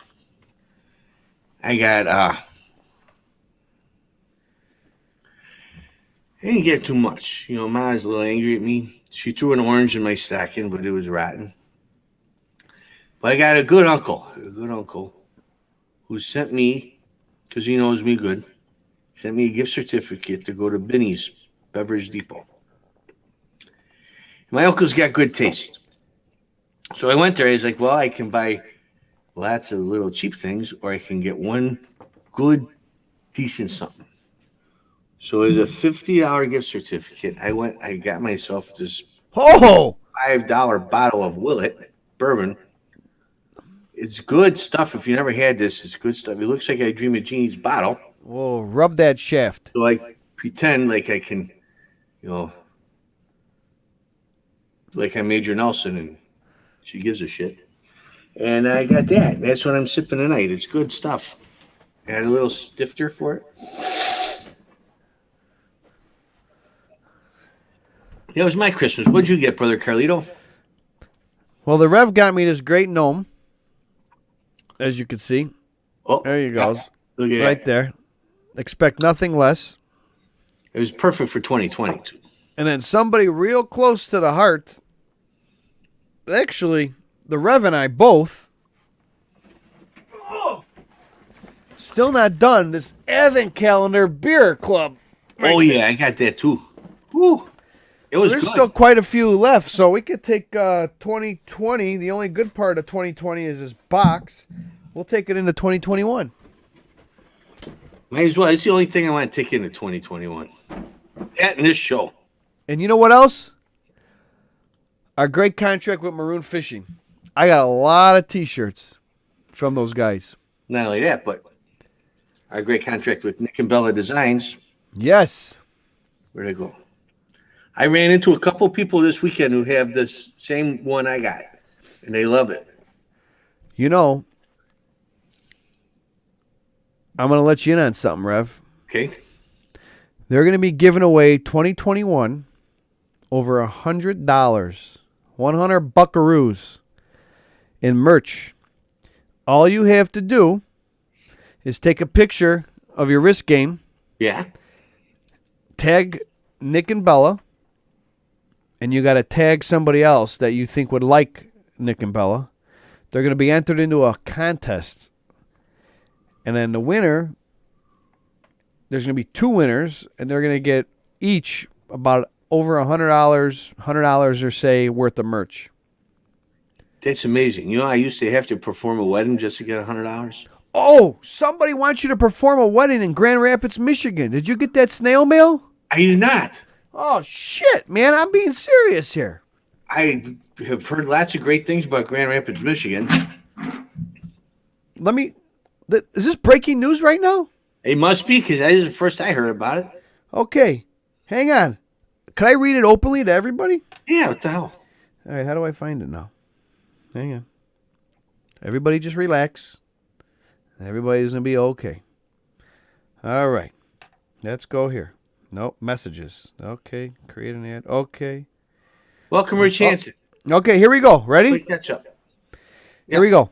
I got I didn't get too much. You know, Ma's a little angry at me. She threw an orange in my stocking, but it was rotten. But I got a good uncle who sent me, because he knows me good, sent me a gift certificate to go to Binny's Beverage Depot. My uncle's got good taste. So I went there. He's like, well, I can buy lots of little cheap things, or I can get one good, decent something. So it was a $50 gift certificate. I got myself this Oh, $5 bottle of Willet bourbon. It's good stuff. If you never had this, it's good stuff. It looks like I Dream of Jeannie's bottle. whoa, rub that shaft. So I pretend like I can, you know, like I'm Major Nelson and she gives a shit. And I got that. That's what I'm sipping tonight. It's good stuff. I had a little stifter for it. That was my Christmas. What'd you get, Brother Carlito? Well, the Rev got me this great gnome, as you can see. Oh, There you go. Look at Right that. there. Expect nothing less. It was perfect for 2020. And then somebody real close to the heart, actually, the Rev and I both, still not done, this Advent Calendar Beer Club. Oh, yeah, I got that too. Woo. It was There's good. still quite a few left, so we could take 2020. The only good part of 2020 is this box. We'll take it into 2021. Might as well. It's the only thing I want to take into 2021. That and this show. And you know what else? Our great contract with Maroon Fishing. I got a lot of T-shirts from those guys. Not only that, but our great contract with Nick and Bella Designs. Yes. Where'd I go? I ran into a couple people this weekend who have this same one I got, and they love it. You know, I'm going to let you in on something, Rev. Okay? They're going to be giving away 2021 over $100, 100 buckaroos in merch. All you have to do is take a picture of your wrist game, Yeah. tag Nick and Bella, and you got to tag somebody else that you think would like Nick and Bella. They're going to be entered into a contest. And then the winner, there's going to be two winners, and they're going to get each about over $100 or say worth of merch. That's amazing. You know, I used to have to perform a wedding just to get $100. Oh, somebody wants you to perform a wedding in Grand Rapids, Michigan. Did you get that snail mail? I did not. Oh, shit, man. I'm being serious here. I have heard lots of great things about Grand Rapids, Michigan. Is this breaking news right now? It must be, because that is the first I heard about it. Okay, hang on. Can I read it openly to everybody? Yeah, what the hell? All right, how do I find it now? Hang on. Everybody just relax. Everybody's going to be okay. All right. Let's go here. Nope, messages. Okay, create an ad. Okay. Welcome, Rich Hansen. Okay, here we go. Ready? Quick catch up. Here we go.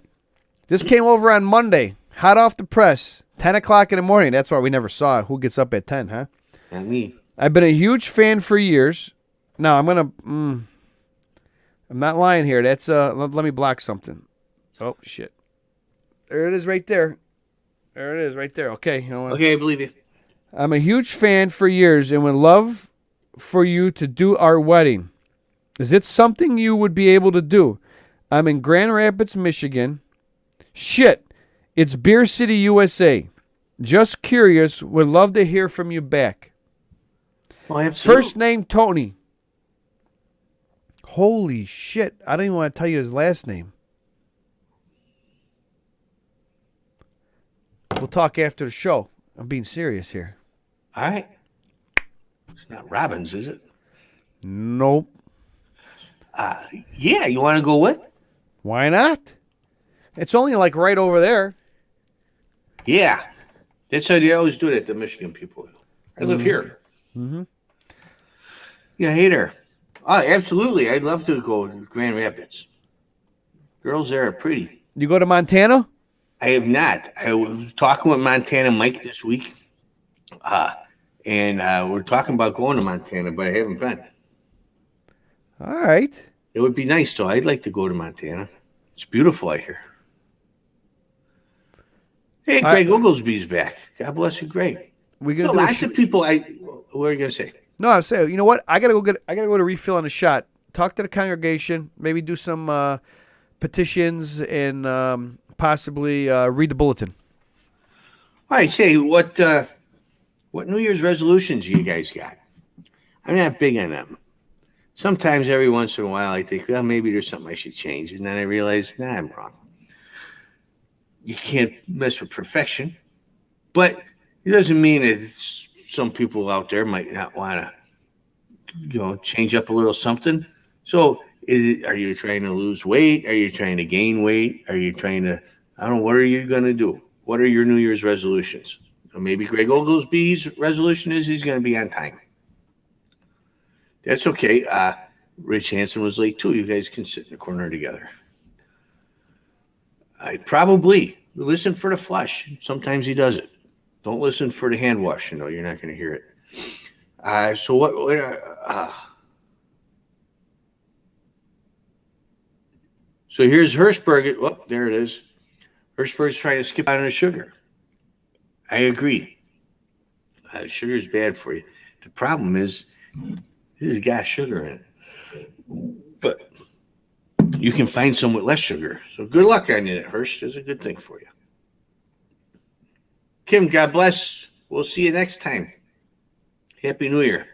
This came over on Monday. Hot off the press. 10 o'clock in the morning. That's why we never saw it. Who gets up at 10, huh? Not me. I've been a huge fan for years. Now, I'm going to... I'm not lying here. That's... let me block something. Oh, shit. There it is right there. There it is, right there. Okay. You know what? Okay, I believe you. I'm a huge fan for years and would love for you to do our wedding. Is it something you would be able to do? I'm in Grand Rapids, Michigan. Shit, it's Beer City, USA. Just curious, would love to hear from you back. Oh, absolutely. First name, Tony. Holy shit, I don't even want to tell you his last name. We'll talk after the show. I'm being serious here. All right. It's not Robbins, is it? Nope. Yeah, you want to go what? Why not? It's only like right over there. Yeah. That's how they always do it at the Michigan people. I live here. Mm-hmm. Yeah, hey there. Oh, absolutely. I'd love to go to Grand Rapids. Girls there are pretty. You go to Montana? I have not. I was talking with Montana Mike this week. And we're talking about going to Montana, but I haven't been. All right. It would be nice, though. I'd like to go to Montana. It's beautiful out here. Hey, Greg Oglesby's back. God bless you, Greg. We're gonna do lots of people. What are you gonna say? No, I was saying, you know what? I gotta go to refill on a shot. Talk to the congregation. Maybe do some petitions and possibly read the bulletin. All right, say what New Year's resolutions you guys got? I'm not big on them. Sometimes every once in a while I think, well, maybe there's something I should change, and then I realize, nah, I'm wrong. You can't mess with perfection, but it doesn't mean that some people out there might not want to, change up a little something. So, are you trying to lose weight? Are you trying to gain weight? Are you trying to? I don't know. What are you going to do? What are your New Year's resolutions? Maybe Greg Oglesby's resolution is he's going to be on time. That's okay. Rich Hansen was late too. You guys can sit in the corner together. I probably listen for the flush. Sometimes he does it. Don't listen for the hand wash. You're not going to hear it. So what so here's Hirschberg. Oh, there it is. Hirschberg's trying to skip out on the sugar. I agree. Sugar is bad for you. The problem is this has got sugar in it. But you can find some with less sugar. So good luck on you, Hirsch. It's a good thing for you. Kim, God bless. We'll see you next time. Happy New Year.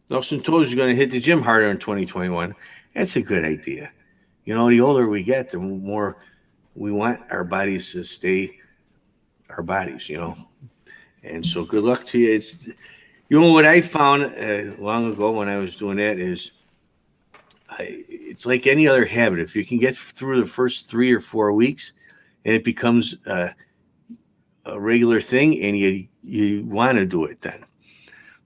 Nelson Toes is going to hit the gym harder in 2021. That's a good idea. The older we get, the more we want our bodies to stay our bodies, And so good luck to you. What I found long ago when I was doing that is it's like any other habit. If you can get through the first 3 or 4 weeks and it becomes a regular thing and you want to do it then.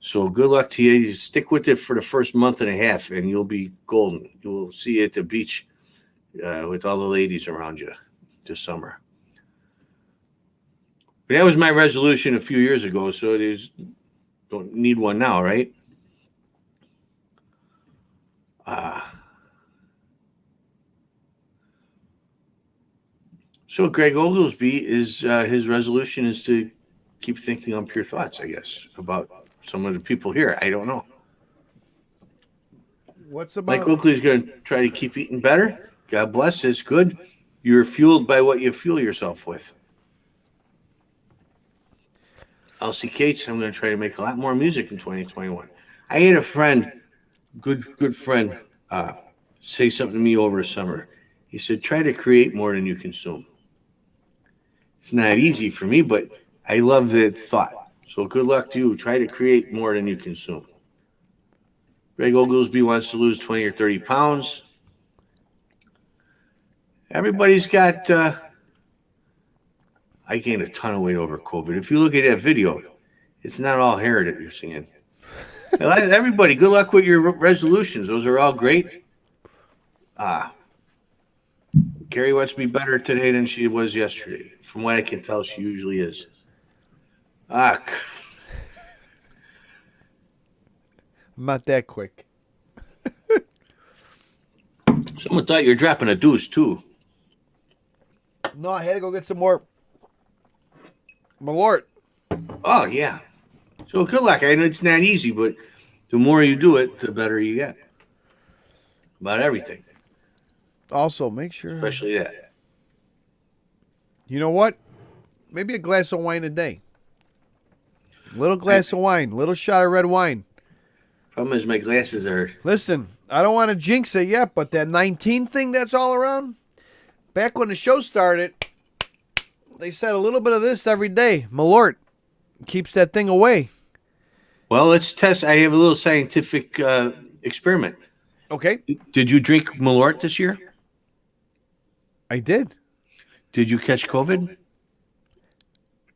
So good luck to you. You stick with it for the first month and a half and you'll be golden. You'll see you at the beach with all the ladies around you this summer. But that was my resolution a few years ago, so it is don't need one now, right? So Greg Oglesby is his resolution is to keep thinking on pure thoughts, I guess, about some of the people here. I don't know. What's about Mike Oakley is going to try to keep eating better. God bless. It's good. You're fueled by what you fuel yourself with. Elsie Cates, I'm going to try to make a lot more music in 2021. I had a friend, good friend, say something to me over the summer. He said, try to create more than you consume. It's not easy for me, but I love that thought. So good luck to you. Try to create more than you consume. Greg Oglesby wants to lose 20 or 30 pounds. Everybody's got... I gained a ton of weight over COVID. If you look at that video, it's not all hair that you're seeing. Everybody, good luck with your resolutions. Those are all great. Carrie wants to be better today than she was yesterday. From what I can tell, she usually is. I'm not that quick. Someone thought you were dropping a deuce, too. No, I had to go get some more Malort. Oh, yeah. So good luck. I know it's not easy, but the more you do it, the better you get. About everything, Also, make sure. especially that. You know what? Maybe a glass of wine a day. Little glass of wine. Little shot of red wine. Problem is my glasses are... Listen, I don't want to jinx it yet, but that 19 thing that's all around, back when the show started, they said a little bit of this every day. Malort keeps that thing away. Well, let's test. I have a little scientific experiment. Okay. Did you drink Malort this year? I did. Did you catch COVID?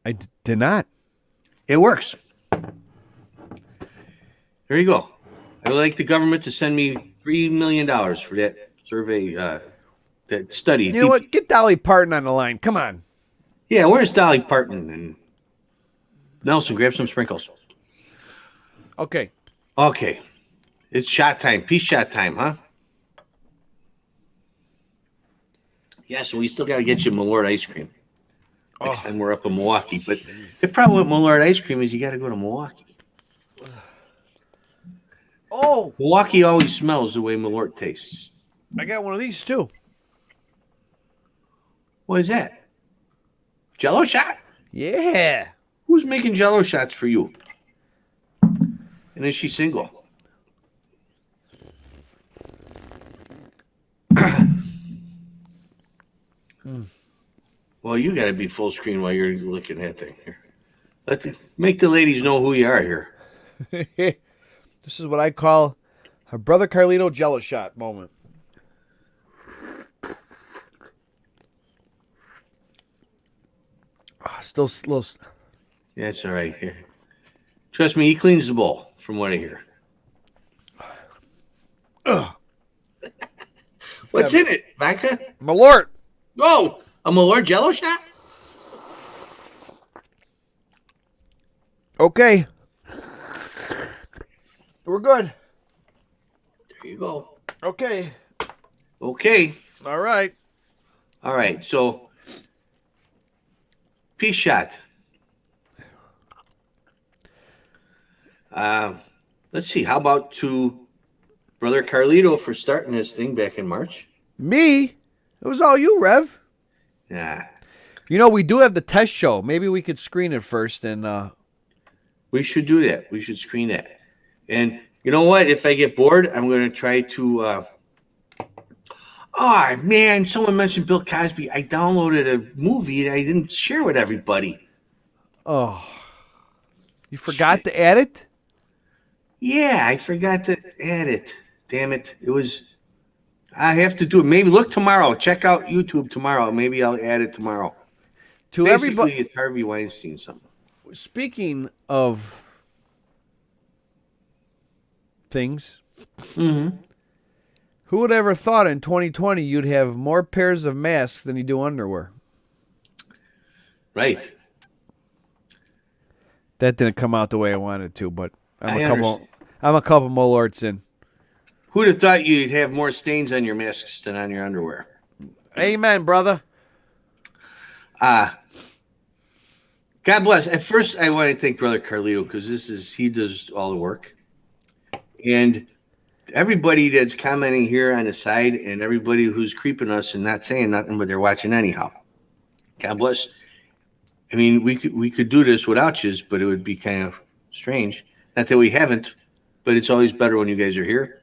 I did not. It works. There you go. I would like the government to send me $3 million for that survey, that study. You know what? Get Dolly Parton on the line. Come on. Yeah, where's Dolly Parton? And Nelson, grab some sprinkles. Okay. Okay. It's shot time. Peace shot time, huh? Yeah, so we still got to get you Malort ice cream. Next time we're up in Milwaukee. But the problem with Malort ice cream is you got to go to Milwaukee. Oh, Milwaukee always smells the way Malort tastes. I got one of these too. What is that? Jello shot? Yeah. Who's making Jello shots for you? And is she single? Well, you got to be full screen while you're looking at that here. Let's make the ladies know who you are here. This is what I call a Brother Carlito Jello shot moment. Still a little. That's all right here. Trust me, he cleans the bowl, from what I hear. What's in it, Micah? Malort. Oh, a Malort Jello shot? Okay. We're good. There you go. Okay. Okay. All right. All right. So, peace shot. Let's see. How about to Brother Carlito for starting this thing back in March? Me? It was all you, Rev. Yeah. You know, we do have the test show. Maybe we could screen it first and We should do that. We should screen that. And you know what? If I get bored, I'm going to try to. Oh, man. Someone mentioned Bill Cosby. I downloaded a movie and I didn't share with everybody. oh. You forgot to add it? Yeah, I forgot to add it. Damn it. It was. I have to do it. Maybe look tomorrow. Check out YouTube tomorrow. Maybe I'll add it tomorrow. To Basically, everybody. it's Harvey Weinstein something. Speaking of things, Mm-hmm. who would ever thought in 2020 you'd have more pairs of masks than you do underwear? Right. That didn't come out the way I wanted to, but I'm I a couple Malorts in. Who'd have thought you'd have more stains on your masks than on your underwear? Amen, brother. God bless. At first, I want to thank Brother Carlito because he does all the work. And everybody that's commenting here on the side and everybody who's creeping us and not saying nothing, but they're watching anyhow. God bless. I mean, we could do this without you, but it would be kind of strange. Not that we haven't, but it's always better when you guys are here.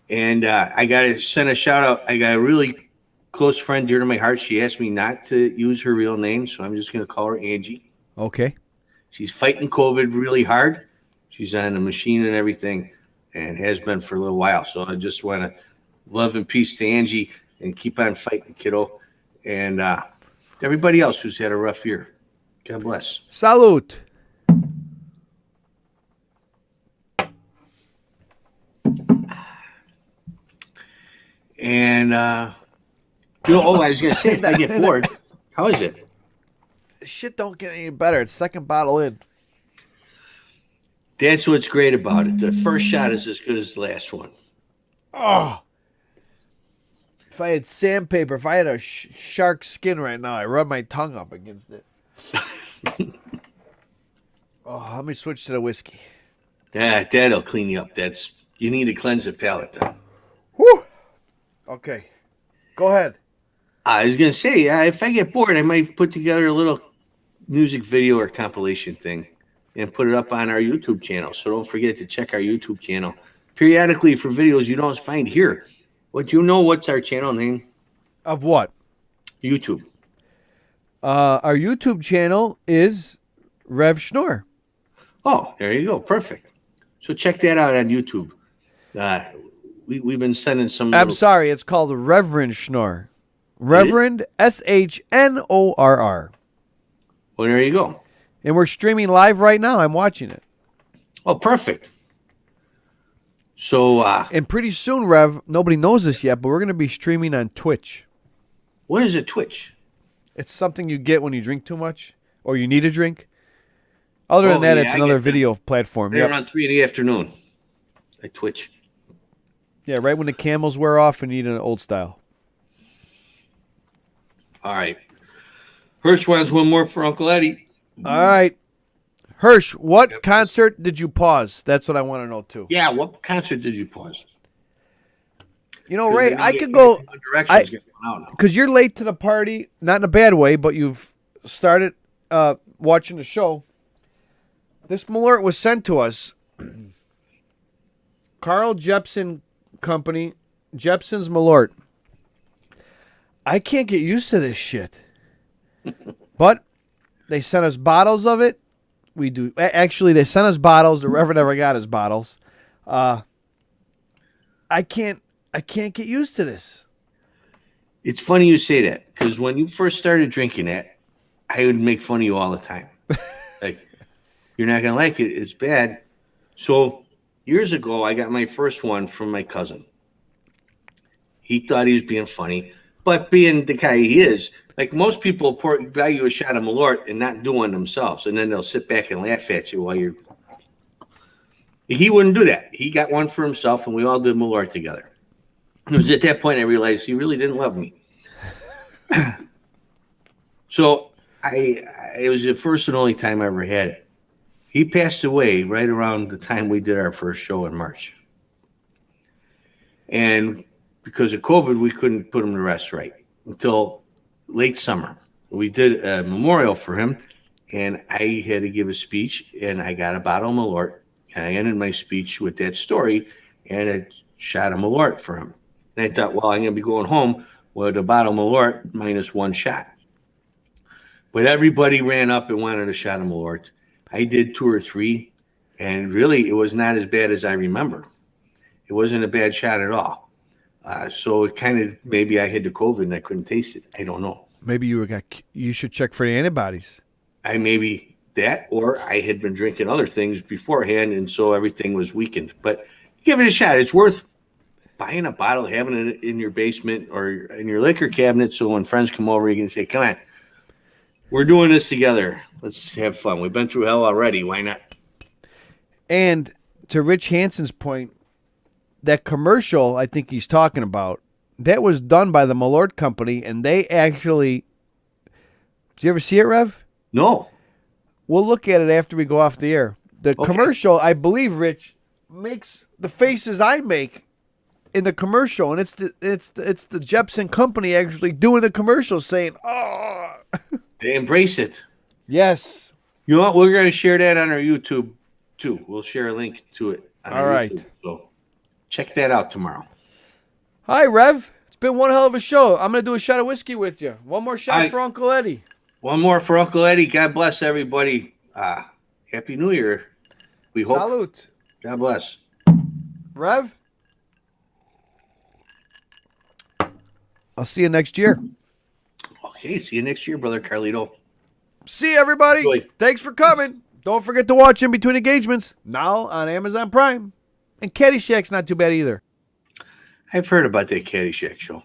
And I got to send a shout out. I got a really close friend dear to my heart. She asked me not to use her real name, so I'm just going to call her Angie. Okay. She's fighting COVID really hard. She's on the machine and everything and has been for a little while. So I just want to love and peace to Angie and keep on fighting, kiddo. And everybody else who's had a rough year. God bless. Salute. And, I was going to say, if I get bored, how is it? Shit don't get any better. It's second bottle in. That's what's great about it. The first shot is as good as the last one. Oh. If I had sandpaper, if I had a shark skin right now, I rub my tongue up against it. Oh, let me switch to the whiskey. That'll clean you up. You need to cleanse the palate. Then. Whew. Okay. Go ahead. I was gonna say, if I get bored, I might put together a little music video or compilation thing and put it up on our YouTube channel. So don't forget to check our YouTube channel periodically for videos you don't find here. What's our channel name? Of what? YouTube. Our YouTube channel is Rev Schnorr. Oh, there you go. Perfect. So check that out on YouTube. We've been sending some. I'm sorry, it's called Reverend Schnorr. Reverend SHNORR. Well, there you go. And we're streaming live right now. I'm watching it. Oh, perfect. So, and pretty soon, Rev, nobody knows this yet, but we're going to be streaming on Twitch. What is a Twitch? It's something you get when you drink too much or you need a drink. Other than that, it's another video platform. Right around 3 in the afternoon. I Twitch. Yeah, right when the camels wear off and you need an old style. All right. Hirsch wants one more for Uncle Eddie. All right. Hirsch, what concert did you pause? That's what I want to know, too. Yeah, what concert did you pause? You know, Ray, I could go... Because you're late to the party, not in a bad way, but you've started watching the show. This Malort was sent to us. Carl Jepsen Company, Jepsen's Malort. I can't get used to this shit. But they sent us bottles of it. We do. Actually, they sent us bottles. The Reverend never got his bottles. I can't get used to this. It's funny you say that, because when you first started drinking that, I would make fun of you all the time. Like, you're not going to like it. It's bad. So years ago, I got my first one from my cousin. He thought he was being funny, but being the guy he is, like most people buy you a shot of Malort and not do one themselves, and then they'll sit back and laugh at you while you're... He wouldn't do that. He got one for himself, and we all did Malort together. It was at that point I realized he really didn't love me. So it was the first and only time I ever had it. He passed away right around the time we did our first show in March. And because of COVID, we couldn't put him to rest right until late summer. We did a memorial for him, and I had to give a speech, and I got a bottle of Malort, and I ended my speech with that story and a shot of Malort for him. And I thought, well, I'm going to be going home with a bottle of Malort minus one shot. But everybody ran up and wanted a shot of Malort. I did 2 or 3, and really it was not as bad as I remember. It wasn't a bad shot at all. So it kind of, maybe I had the COVID and I couldn't taste it. I don't know. Maybe you should check for the antibodies. Maybe that, or I had been drinking other things beforehand, and so everything was weakened. But give it a shot. It's worth buying a bottle, having it in your basement or in your liquor cabinet, so when friends come over, you can say, come on, we're doing this together. Let's have fun. We've been through hell already. Why not? And to Rich Hansen's point, that commercial I think he's talking about, that was done by the Malort Company, and they actually... Did you ever see it, Rev? No. We'll look at it after we go off the air. The commercial, I believe, Rich, makes the faces I make in the commercial, and it's the Jepsen Company actually doing the commercial, saying, "Oh." They embrace it. Yes. You know what? We're going to share that on our YouTube too. We'll share a link to it. All right. YouTube. So check that out tomorrow. Hi, Rev. It's been one hell of a show. I'm going to do a shot of whiskey with you. One more shot for Uncle Eddie. One more for Uncle Eddie. God bless everybody. Happy New Year. We hope. Salute. God bless. Rev? I'll see you next year. Okay, see you next year, Brother Carlito. See you, everybody. Enjoy. Thanks for coming. Don't forget to watch In Between Engagements, now on Amazon Prime. And Caddyshack's not too bad either. I've heard about that Caddyshack show.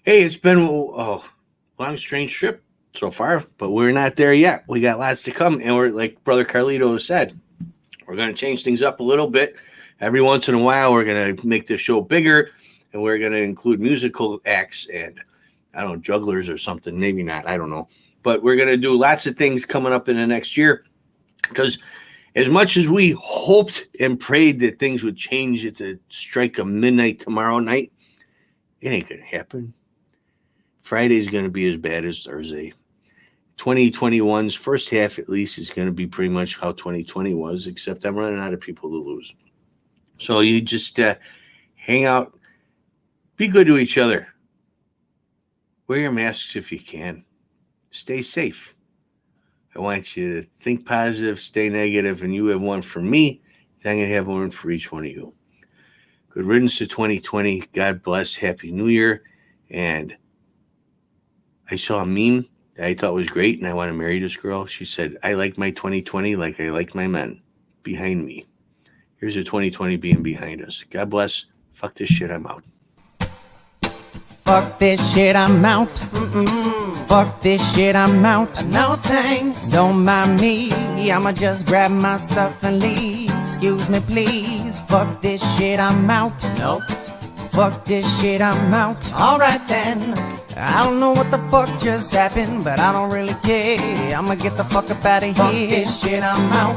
Hey, it's been a long, strange trip so far, but we're not there yet. We got lots to come, and we're, like Brother Carlito said, we're going to change things up a little bit. Every once in a while, we're going to make this show bigger, and we're going to include musical acts and, I don't know, jugglers or something. Maybe not. I don't know. but we're going to do lots of things coming up in the next year, because as much as we hoped and prayed that things would change at the strike of midnight tomorrow night, it ain't going to happen. Friday's going to be as bad as Thursday. 2021's first half, at least, is going to be pretty much how 2020 was, except I'm running out of people to lose. So you just hang out, be good to each other. Wear your masks if you can. Stay safe. I want you to think positive, stay negative, and you have one for me. I'm going to have one for each one of you. Good riddance to 2020. God bless. Happy New Year. And I saw a meme that I thought was great, and I want to marry this girl. She said, I like my 2020 like I like my men behind me. Here's a 2020 being behind us. God bless. Fuck this shit. I'm out. Fuck this shit, I'm out. Fuck this shit, I'm out. No thanks. Don't mind me. I'ma just grab my stuff and leave. Excuse me, please. Fuck this shit, I'm out. Nope. Fuck this shit, I'm out. Alright then. I don't know what the fuck just happened, but I don't really care. I'ma get the fuck up out of here. Fuck this shit, I'm out.